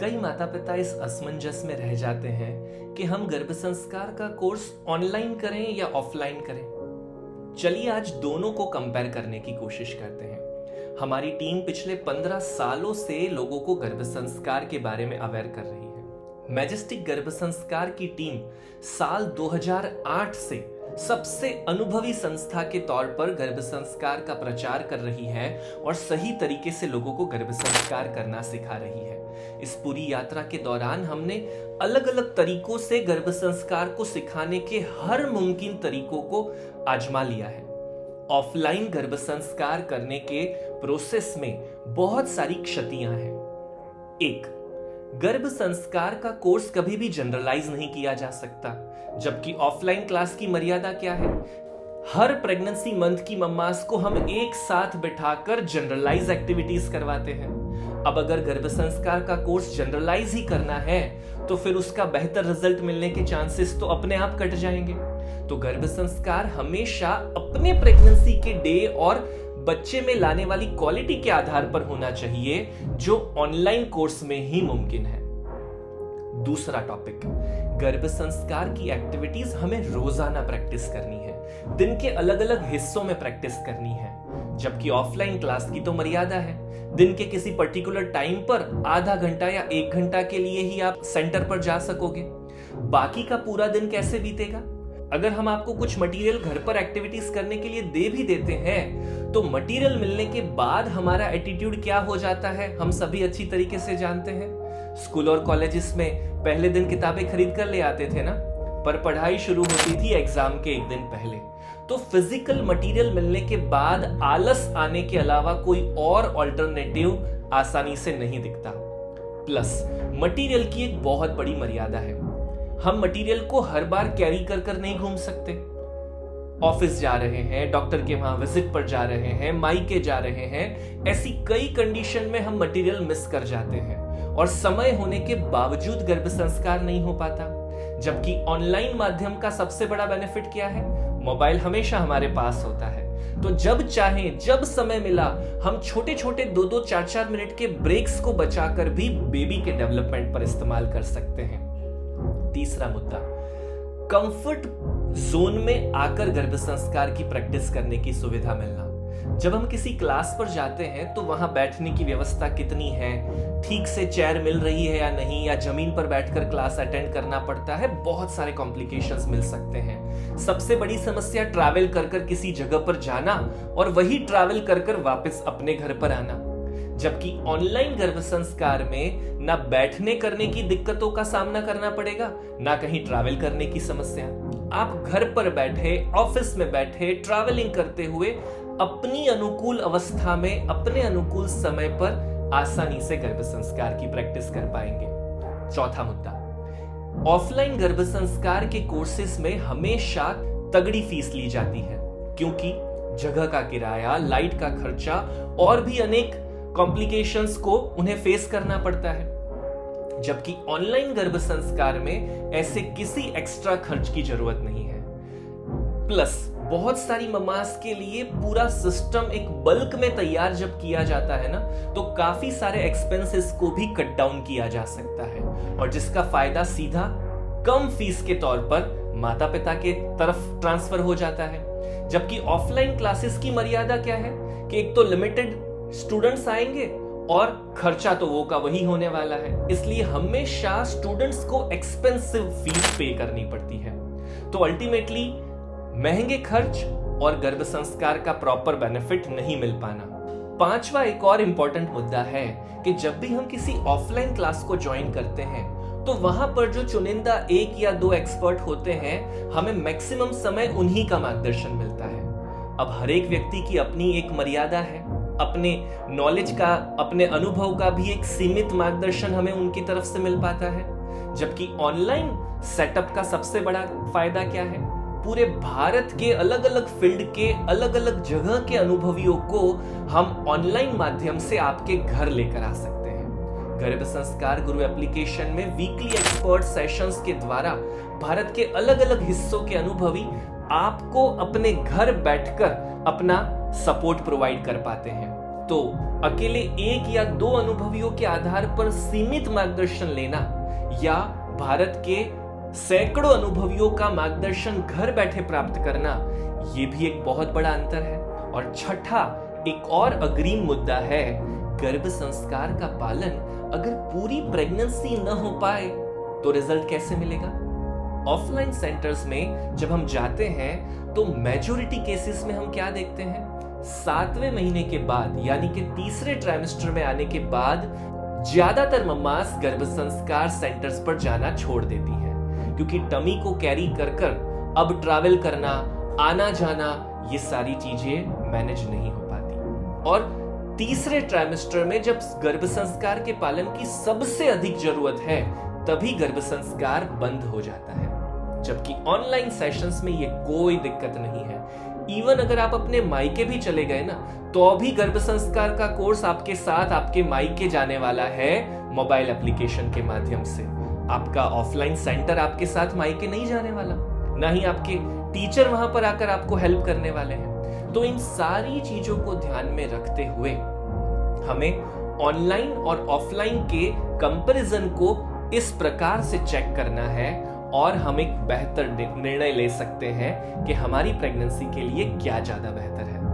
कई माता पिता इस असमंजस में रह जाते हैं कि हम गर्भ संस्कार का कोर्स ऑनलाइन करें या ऑफलाइन करें। चलिए आज दोनों को कंपेयर करने की कोशिश करते हैं। हमारी टीम पिछले 15 सालों से लोगों को गर्भ संस्कार के बारे में अवेयर कर रही है। मैजेस्टिक गर्भ संस्कार की टीम साल 2008 से सबसे अनुभवी संस्था के तौर पर गर्भ संस्कार का प्रचार कर रही है और सही तरीके से लोगों को गर्भ संस्कार करना सिखा रही है। इस पूरी यात्रा के दौरान हमने अलग अलग तरीकों से गर्भ संस्कार को सिखाने के हर मुमकिन तरीकों को आजमा लिया है। ऑफलाइन गर्भ संस्कार करने के प्रोसेस में बहुत सारी क्षतियां हैं। एक, गर्भ संस्कार का कोर्स कभी भी जनरलाइज नहीं किया जा सकता, जबकि ऑफलाइन क्लास की मर्यादा क्या है? हर प्रेगनेंसी मंथ की मम्मास को हम एक साथ बिठाकर जनरलाइज एक्टिविटीज करवाते हैं। अब अगर गर्भ संस्कार का कोर्स जनरलाइज ही करना है तो फिर उसका बेहतर रिजल्ट मिलने के चांसेस तो अपने आप कट जाएंगे। तो गर्भ संस्कार हमेशा अपने प्रेगनेंसी के डे और बच्चे में लाने वाली क्वालिटी के आधार पर होना चाहिए, जो ऑनलाइन कोर्स में ही मुमकिन है। दूसरा टॉपिक, गर्भ संस्कार की एक्टिविटीज हमें रोजाना प्रैक्टिस करनी है, दिन के अलग अलग हिस्सों में प्रैक्टिस करनी है, जबकि ऑफलाइन क्लास की तो मर्यादा है। दिन के किसी पर्टिकुलर टाइम पर आधा घंटा या 1 घंटा के लिए ही आप सेंटर पर जा सकोगे। बाकी का पूरा दिन कैसे बीतेगा? अगर हम आपको कुछ मटेरियल घर पर एक्टिविटीज करने के लिए दे भी देते हैं तो मटेरियल मिलने के बाद हमारा एटीट्यूड क्या हो जाता है हम सभी अच्छी तरीके से जानते हैं। स्कूल और कॉलेजेस में पहले दिन किताबें खरीद कर ले आते थे ना, पर पढ़ाई शुरू होती थी एग्जाम के 1 दिन पहले। तो फिजिकल मटेरियल मिलने के बाद आलस आने के अलावा कोई और ऑल्टरनेटिव आसानी से नहीं दिखता। प्लस मटेरियल की एक बहुत बड़ी मर्यादा है। हम मटेरियल को हर बार कैरी कर नहीं घूम सकते। ऑफिस जा रहे हैं, डॉक्टर के वहां विजिट पर जा रहे हैं, मायके जा रहे हैं, ऐसी कई कंडीशन में हम मटेरियल मिस कर जाते हैं और समय होने के बावजूद गर्भ संस्कार नहीं हो पाता। जबकि ऑनलाइन माध्यम का सबसे बड़ा बेनिफिट क्या है? मोबाइल हमेशा हमारे पास होता है, तो जब चाहें, जब समय मिला, हम छोटे छोटे 2-2, 4-4 मिनट के ब्रेक्स को बचाकर भी बेबी के डेवलपमेंट पर इस्तेमाल कर सकते हैं। तीसरा मुद्दा, कंफर्ट जोन में आकर गर्भ संस्कार की प्रैक्टिस करने की सुविधा मिलना। जब हम किसी क्लास पर जाते हैं तो वहां बैठने की व्यवस्था कितनी है, ठीक से चेयर मिल रही है या नहीं, या जमीन पर बैठकर क्लास अटेंड करना पड़ता है, बहुत सारे कॉम्प्लिकेशंस मिल सकते हैं। सबसे बड़ी समस्या ट्रैवल कर किसी जगह पर जाना और वही ट्रैवल कर वापस अपने घर पर आना। जबकि ऑनलाइन गर्भ संस्कार में ना बैठने करने की दिक्कतों का सामना करना पड़ेगा, ना कहीं ट्रैवल करने की समस्या। आप घर पर बैठे, ऑफिस में बैठे, ट्रैवलिंग करते हुए अपनी अनुकूल अवस्था में, अपने अनुकूल समय पर आसानी से गर्भ संस्कार की प्रैक्टिस कर पाएंगे। चौथा मुद्दा, ऑफलाइन गर्भ संस्कार के कोर्सेज में हमेशा तगड़ी फीस ली जाती है, क्योंकि जगह का किराया, लाइट का खर्चा और भी अनेक कॉम्प्लिकेशंस को उन्हें फेस करना पड़ता है। जबकि ऑनलाइन गर्भ संस्कार में ऐसे किसी एक्स्ट्रा खर्च की जरूरत नहीं है। प्लस बहुत सारी ममास के लिए पूरा सिस्टम एक बल्क में तैयार जब किया जाता है ना, तो काफी सारे एक्सपेंसेस को भी कट डाउन किया जा सकता है, और जिसका फायदा सीधा कम फीस के तौर पर माता पिता के तरफ ट्रांसफर हो जाता है। जबकि ऑफलाइन क्लासेस की मर्यादा क्या है कि एक तो लिमिटेड स्टूडेंट्स आएंगे और खर्चा तो वो का वही होने वाला है, इसलिए हमेशा स्टूडेंट्स को एक्सपेंसिव फीस पे करनी पड़ती है। तो अल्टीमेटली महंगे खर्च और गर्भ संस्कार का प्रॉपर बेनिफिट नहीं मिल पाना। पांचवा एक और इंपॉर्टेंट मुद्दा है कि जब भी हम किसी ऑफलाइन क्लास को ज्वाइन करते हैं तो वहां पर जो चुनिंदा 1 या 2 एक्सपर्ट होते हैं, हमें मैक्सिमम समय उन्हीं का मार्गदर्शन मिलता है। अब हर एक व्यक्ति की अपनी एक मर्यादा है, अपने नॉलेज का, अपने अनुभव का भी एक सीमित मार्गदर्शन हमें उनकी तरफ से मिल पाता है। जबकि ऑनलाइन सेटअप का सबसे बड़ा फायदा क्या है? पूरे भारत के अलग अलग फील्ड के, अलग अलग जगह के अनुभवियों को हम ऑनलाइन माध्यम से आपके घर लेकर आ सकते हैं। गर्भ संस्कार गुरु एप्लीकेशन में वीकली एक्सपर्ट सेशंस के द्वारा भारत के अलग अलग हिस्सों के अनुभवी आपको अपने घर बैठकर अपना सपोर्ट प्रोवाइड कर पाते हैं। तो अकेले एक या दो अनुभवियों के आधार पर सीमित मार्गदर्शन लेना या भारत के सैकड़ों अनुभवियों का मार्गदर्शन घर बैठे प्राप्त करना, यह भी एक बहुत बड़ा अंतर है। और छठा एक और अग्रिम मुद्दा है, गर्भ संस्कार का पालन अगर पूरी प्रेगनेंसी न हो पाए तो रिजल्ट कैसे मिलेगा? ऑफलाइन सेंटर्स में जब हम जाते हैं तो मेजॉरिटी केसेस में हम क्या देखते हैं, 7वें महीने के बाद यानी कि तीसरे ट्राइमेस्टर में आने के बाद ज्यादातर मम्मास गर्भ संस्कार सेंटर्स पर जाना छोड़ देती हैं, क्योंकि टमी को कैरी कर कर अब ट्रैवल करना, आना जाना, ये सारी चीजें मैनेज नहीं हो पाती। और तीसरे ट्राइमेस्टर में जब गर्भ संस्कार के पालन की सबसे अधिक जरूरत है तभी गर्भ संस्कार बंद हो जाता है, जबकि ऑनलाइन सेशंस में ये कोई दिक्कत नहीं है। इवन अगर आप अपने मायके भी चले गए ना, तो अभी गर्भ संस्कार का कोर्स आपके साथ आपके मायके जाने वाला है मोबाइल एप्लीकेशन के माध्यम से। आपका ऑफलाइन सेंटर आपके साथ मायके नहीं जाने वाला, ना ही आपके टीचर वहां पर आकर आपको हेल्प करने वाले हैं। तो इन सारी चीजों को ध्यान में रखते हुए हमें ऑनलाइन और ऑफलाइन के कंपैरिजन को इस प्रकार से चेक करना है और हम एक बेहतर निर्णय ले सकते हैं कि हमारी प्रेगनेंसी के लिए क्या ज्यादा बेहतर है।